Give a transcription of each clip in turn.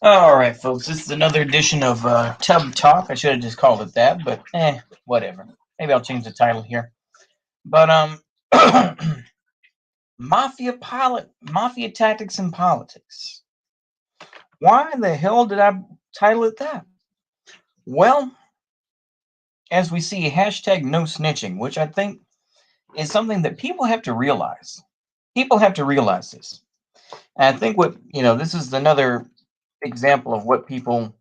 All right, folks. This is another edition of Tub Talk. I should have just called it that, but whatever. Maybe I'll change the title here. But mafia tactics and politics. Why the hell did I title it that? Well, as we see, hashtag no snitching, which I think is something that people have to realize. People have to realize this. And I think this is another example of what people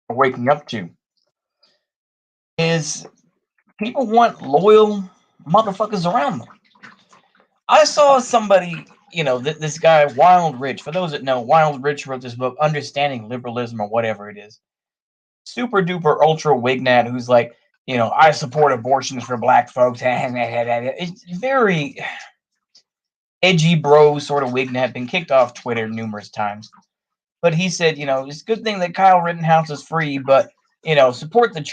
are waking up to is people want loyal motherfuckers around them. I saw somebody, this guy, Wild Rich. For those that know, Wild Rich wrote this book, Understanding Liberalism or whatever it is. Super duper ultra wignat who's like, I support abortions for black folks. It's very edgy bro sort of wignat, been kicked off Twitter numerous times. But he said, it's a good thing that Kyle Rittenhouse is free, but, support the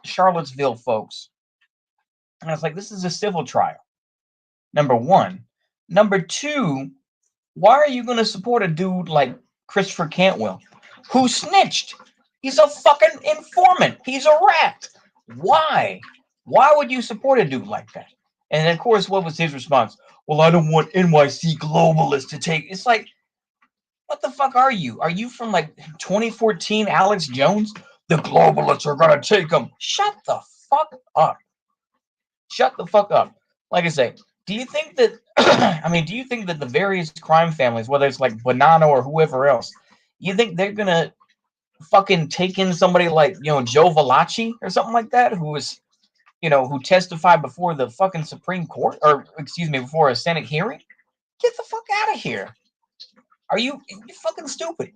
Charlottesville folks. And I was like, this is a civil trial. Number one. Number two, why are you going to support a dude like Christopher Cantwell who snitched? He's a fucking informant. He's a rat. Why? Why would you support a dude like that? And of course, what was his response? Well, I don't want NYC globalists to take. It's like, what the fuck are you? Are you from like 2014 Alex Jones? The globalists are going to take him. Shut the fuck up. Shut the fuck up. Like I say, do you think that, do you think that the various crime families, whether it's like Bonanno or whoever else, you think they're going to fucking take in somebody like, Joe Valachi or something like that, who was, who testified before the fucking Supreme Court, or excuse me, before a Senate hearing? Get the fuck out of here. You're fucking stupid.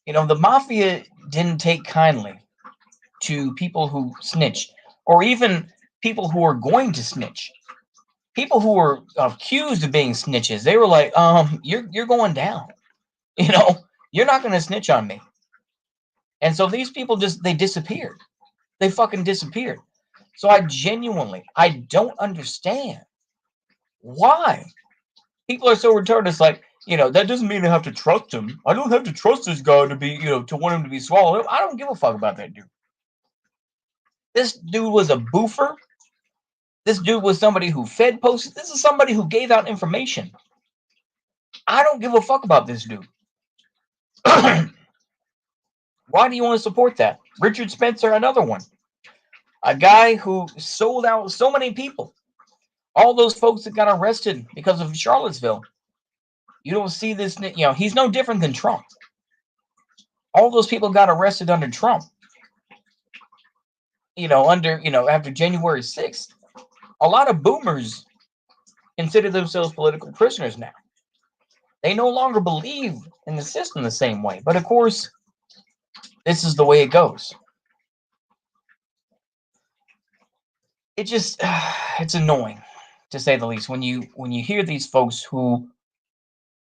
The mafia didn't take kindly to people who snitched, or even people who are going to snitch. People who were accused of being snitches, they were like, you're going down. You're not going to snitch on me. And so these people they disappeared. They fucking disappeared. So I don't understand why people are so retarded. It's like, that doesn't mean I have to trust him. I don't have to trust this guy to be, to want him to be swallowed. I don't give a fuck about that dude. This dude was a boofer. This dude was somebody who fed posts. This is somebody who gave out information. I don't give a fuck about this dude. Why do you want to support that? Richard Spencer, another one. A guy who sold out so many people. All those folks that got arrested because of Charlottesville. You don't see this, he's no different than Trump. All those people got arrested under Trump. After January 6th. A lot of boomers consider themselves political prisoners now. They no longer believe in the system the same way. But of course, this is the way it goes. It's annoying, to say the least, when you hear these folks who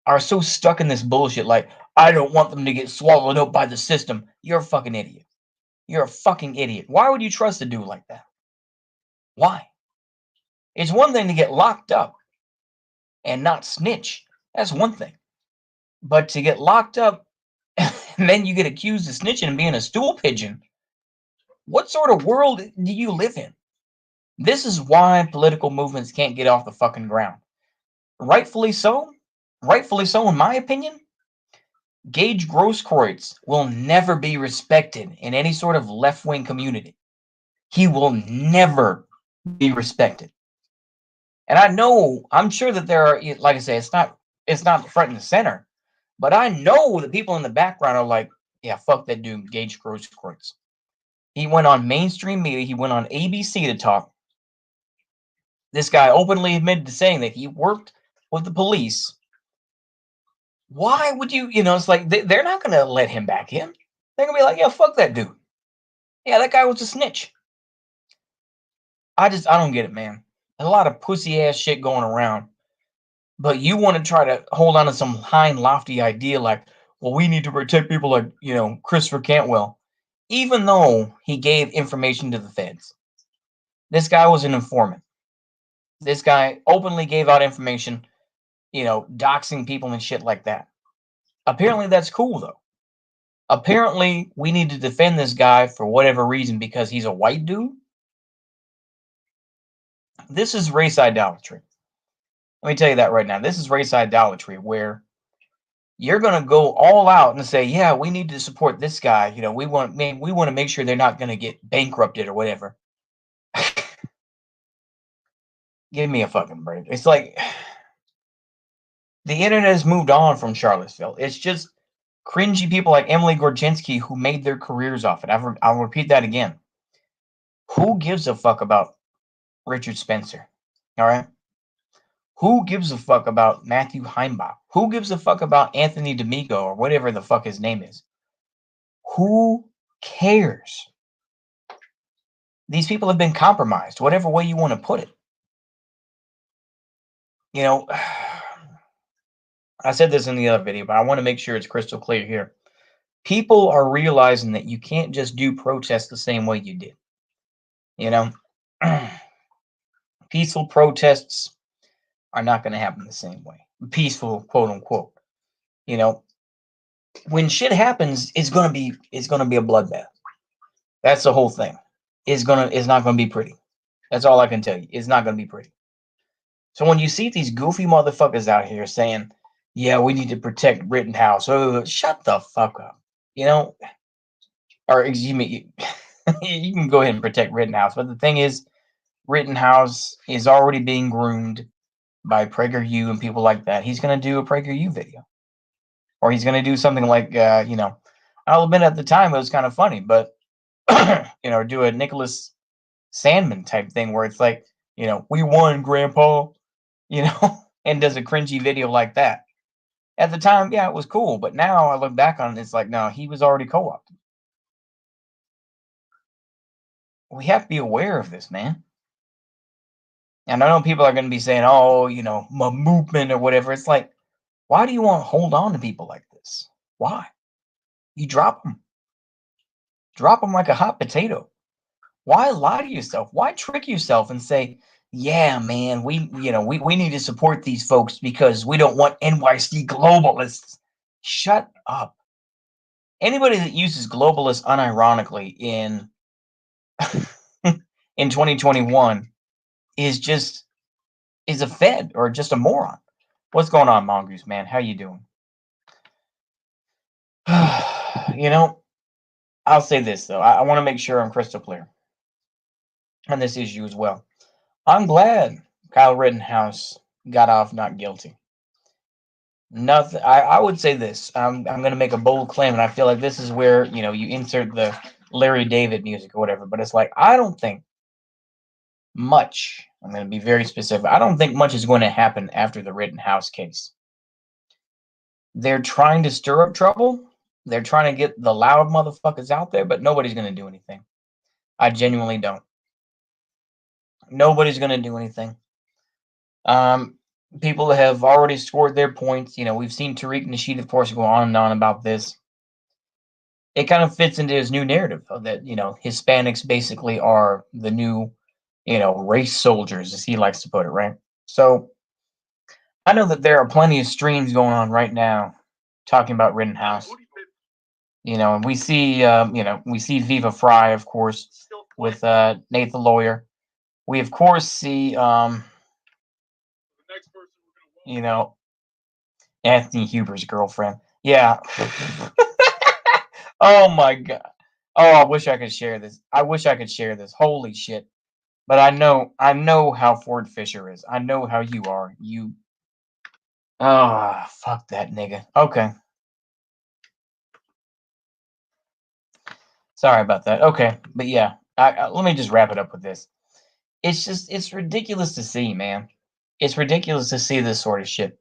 are so stuck in this bullshit, like, I don't want them to get swallowed up by the system. You're a fucking idiot. You're a fucking idiot. Why would you trust a dude like that? Why? It's one thing to get locked up and not snitch. That's one thing. But to get locked up and then you get accused of snitching and being a stool pigeon, what sort of world do you live in? This is why political movements can't get off the fucking ground. Rightfully so, in my opinion, Gage Grosskreutz will never be respected in any sort of left-wing community. He will never be respected. And I'm sure that there are, like I say, it's not front and center, but I know the people in the background are like, yeah, fuck that dude, Gage Grosskreutz. He went on mainstream media, he went on ABC to talk. This guy openly admitted to saying that he worked with the police. Why would you, it's like, they're not going to let him back in. They're going to be like, yeah, fuck that dude. Yeah, that guy was a snitch. I don't get it, man. A lot of pussy ass shit going around. But you want to try to hold on to some high and lofty idea like, well, we need to protect people like, Christopher Cantwell. Even though he gave information to the feds. This guy was an informant. This guy openly gave out information. doxing people and shit like that. Apparently that's cool though. Apparently we need to defend this guy for whatever reason because he's a white dude. This is race idolatry. Let me tell you that right now. This is race idolatry where you're going to go all out and say, yeah, we need to support this guy. We want to make sure they're not going to get bankrupted or whatever. Give me a fucking break. It's like the internet has moved on from Charlottesville. It's just cringy people like Emily Gorczynski who made their careers off it. I'll repeat that again. Who gives a fuck about Richard Spencer? All right. Who gives a fuck about Matthew Heimbach? Who gives a fuck about Anthony D'Amico or whatever the fuck his name is? Who cares? These people have been compromised, whatever way you want to put it. I said this in the other video, but I want to make sure it's crystal clear here. People are realizing that you can't just do protests the same way you did. Peaceful protests are not going to happen the same way. Peaceful, quote unquote. When shit happens, it's gonna be a bloodbath. That's the whole thing. It's not gonna be pretty. That's all I can tell you. It's not gonna be pretty. So when you see these goofy motherfuckers out here saying, "Yeah, we need to protect Rittenhouse," shut the fuck up. Or excuse me, you can go ahead and protect Rittenhouse, but the thing is, Rittenhouse is already being groomed by PragerU and people like that. He's gonna do a PragerU video. Or he's going to do something like, I'll admit at the time it was kind of funny, but, do a Nicholas Sandman type thing where it's like, we won, Grandpa, and does a cringy video like that. At the time, yeah, it was cool. But now I look back on it, it's like, no, he was already co-opted. We have to be aware of this, man. And I know people are going to be saying, oh, my movement or whatever. It's like, why do you want to hold on to people like this? Why? You drop them. Drop them like a hot potato. Why lie to yourself? Why trick yourself and say, yeah, man, we need to support these folks because we don't want NYC globalists. Shut up. Anybody that uses globalists unironically in in 2021 is a fed or just a moron. What's going on, Mongoose, man? How you doing? I'll say this, though. I want to make sure I'm crystal clear on this issue as well. I'm glad Kyle Rittenhouse got off not guilty. Nothing. I would say this. I'm going to make a bold claim, and I feel like this is where you insert the Larry David music or whatever. But it's like I don't think much. I'm going to be very specific. I don't think much is going to happen after the Rittenhouse case. They're trying to stir up trouble. They're trying to get the loud motherfuckers out there, but nobody's going to do anything. I genuinely don't. Nobody's going to do anything. People have already scored their points. We've seen Tariq Nasheed, of course, go on and on about this. It kind of fits into his new narrative that, Hispanics basically are the new, race soldiers, as he likes to put it, right? So I know that there are plenty of streams going on right now talking about Rittenhouse. And we see, Viva Fry, of course, with Nate the lawyer. We, of course, see, Anthony Huber's girlfriend. Yeah. Oh my God. Oh, I wish I could share this. Holy shit. But I know how Ford Fisher is. I know how you are. Fuck that nigga. Okay. Sorry about that. Okay. But yeah, let me just wrap it up with this. It's ridiculous to see, man. It's ridiculous to see this sort of shit.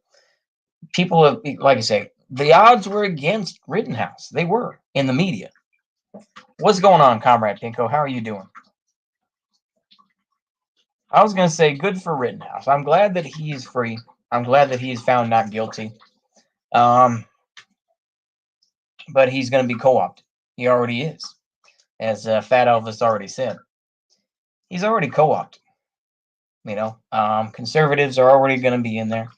People have, like I say, the odds were against Rittenhouse. They were in the media. What's going on, Comrade Pinko? How are you doing? I was going to say good for Rittenhouse. I'm glad that he's free. I'm glad that he's found not guilty. But he's going to be co-opted. He already is. As Fat Elvis already said. He's already co-opted. Conservatives are already going to be in there.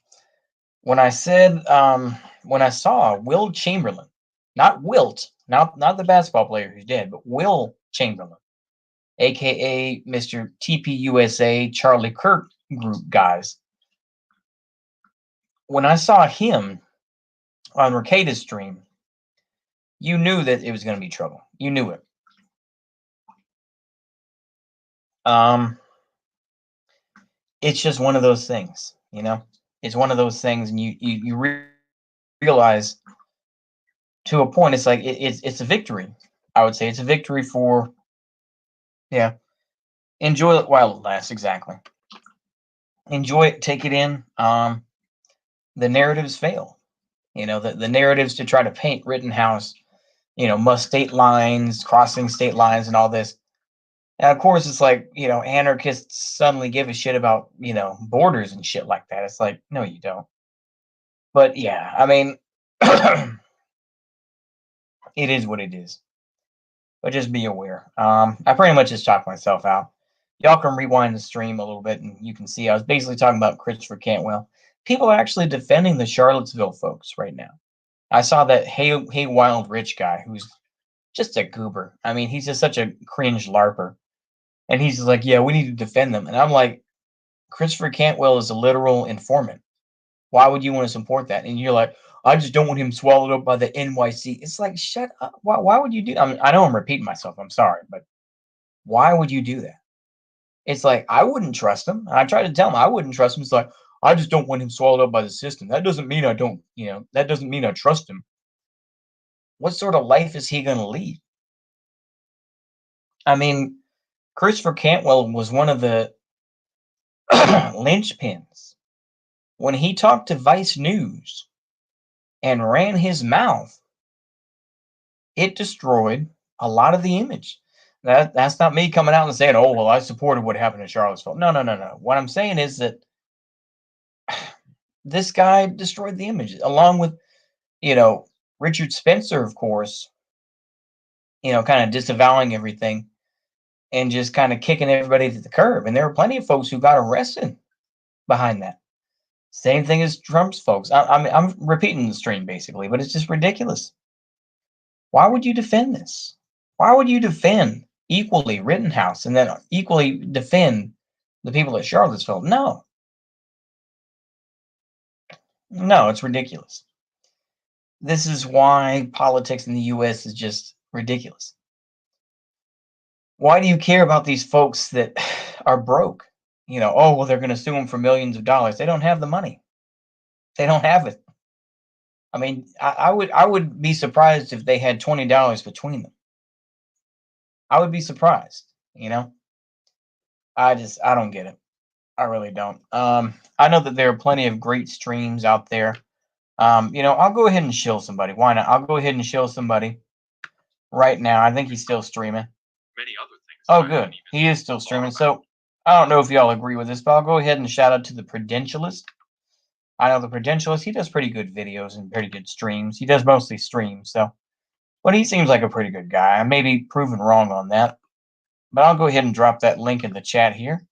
when I said when I saw Will Chamberlain, not Wilt, not the basketball player who's dead, but Will Chamberlain, aka Mr. TPUSA Charlie Kirk group guys. When I saw him on Recada's stream, you knew that it was going to be trouble. You knew it. It's just one of those things, you know. It's one of those things, and you realize to a point. It's like it's a victory. I would say it's a victory for, yeah. Enjoy it while it lasts. Exactly. Enjoy it. Take it in. The narratives fail. You know, the narratives to try to paint Rittenhouse, you know, must state lines, crossing state lines, and all this. And of course, it's like, you know, anarchists suddenly give a shit about, you know, borders and shit like that. It's like, no, you don't. But yeah, I mean, it is what it is. But just be aware. I pretty much just talked myself out. Y'all can rewind the stream a little bit and you can see I was basically talking about Christopher Cantwell. People are actually defending the Charlottesville folks right now. I saw that Hey Wild Rich guy who's just a goober. I mean, he's just such a cringe LARPer. And he's just like, yeah, we need to defend them. And I'm like, Christopher Cantwell is a literal informant. Why would you want to support that? And you're like, I just don't want him swallowed up by the NYC. It's like, shut up. Why would you do? I mean, I know I'm repeating myself. I'm sorry, but why would you do that? It's like I wouldn't trust him. I tried to tell him I wouldn't trust him. It's like I just don't want him swallowed up by the system. That doesn't mean I don't. You know, that doesn't mean I trust him. What sort of life is he going to lead? I mean, Christopher Cantwell was one of the linchpins when he talked to Vice News and ran his mouth. It destroyed a lot of the image. That's not me coming out and saying, "Oh, well, I supported what happened in Charlottesville." No, no, no, no. What I'm saying is that this guy destroyed the image, along with, you know, Richard Spencer, of course, you know, kind of disavowing everything and just kind of kicking everybody to the curb. And there were plenty of folks who got arrested behind that. Same thing as Trump's folks. I'm repeating the stream basically, but it's just ridiculous. Why would you defend this? Why would you defend equally Rittenhouse and then equally defend the people at Charlottesville? No. No, it's ridiculous. This is why politics in the US is just ridiculous. Why do you care about these folks that are broke? You know, oh, well, they're going to sue them for millions of dollars. They don't have the money. They don't have it. I mean, I would be surprised if they had $20 between them. I would be surprised, you know? I don't get it. I really don't. I know that there are plenty of great streams out there. You know, I'll go ahead and shill somebody. Why not? I'll go ahead and shill somebody right now. I think he's still streaming. Oh, good. He is still streaming. So I don't know if y'all agree with this, but I'll go ahead and shout out to the Prudentialist. I know the Prudentialist. He does pretty good videos and pretty good streams. He does mostly streams, so. But he seems like a pretty good guy. I may be proven wrong on that. But I'll go ahead and drop that link in the chat here.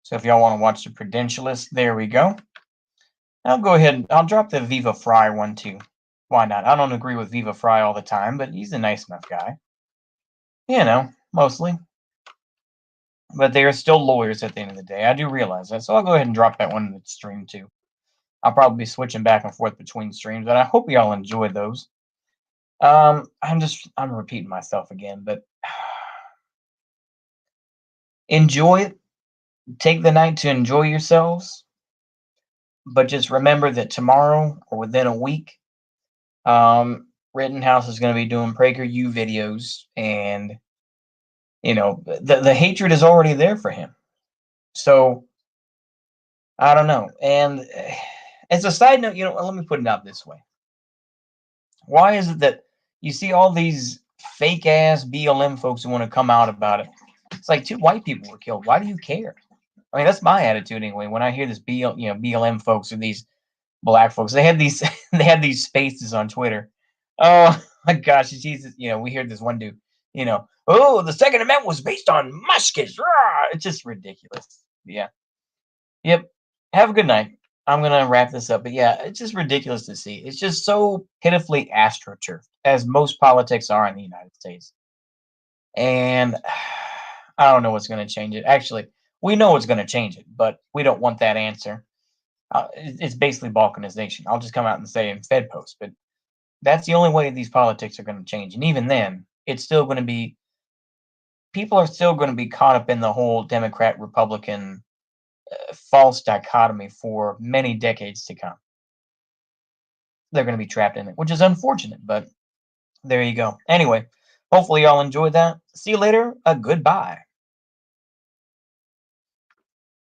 So if y'all want to watch the Prudentialist, there we go. I'll go ahead and I'll drop the Viva Fry one too. Why not? I don't agree with Viva Fry all the time, but he's a nice enough guy. You know, mostly. But they are still lawyers at the end of the day. I do realize that. So I'll go ahead and drop that one in the stream too. I'll probably be switching back and forth between streams, and I hope y'all enjoy those. I'm repeating myself again, but enjoy it. Take the night to enjoy yourselves. But just remember that tomorrow or within a week, Rittenhouse is going to be doing PragerU videos, and you know the hatred is already there for him. So I don't know. And as a side note, you know, let me put it out this way. Why is it that you see all these fake ass BLM folks who want to come out about it? It's like 2 white people were killed. Why do you care? I mean, that's my attitude anyway. When I hear this BLM folks or these black folks, they had these they had these spaces on Twitter. Oh my gosh, Jesus! You know, we hear this one dude. You know, oh, the Second Amendment was based on muskets. Rah! It's just ridiculous. Yeah. Yep. Have a good night. I'm gonna wrap this up, but yeah, it's just ridiculous to see. It's just so pitifully astroturfed, as most politics are in the United States. And I don't know what's gonna change it. Actually, we know what's gonna change it, but we don't want that answer. It's basically balkanization. I'll just come out and say in Fed post, but that's the only way these politics are gonna change. And even then, it's still gonna be people are still gonna be caught up in the whole Democrat Republican false dichotomy for many decades to come. They're going to be trapped in it, which is unfortunate, but there you go. Anyway, hopefully y'all enjoyed that. See you later. Goodbye.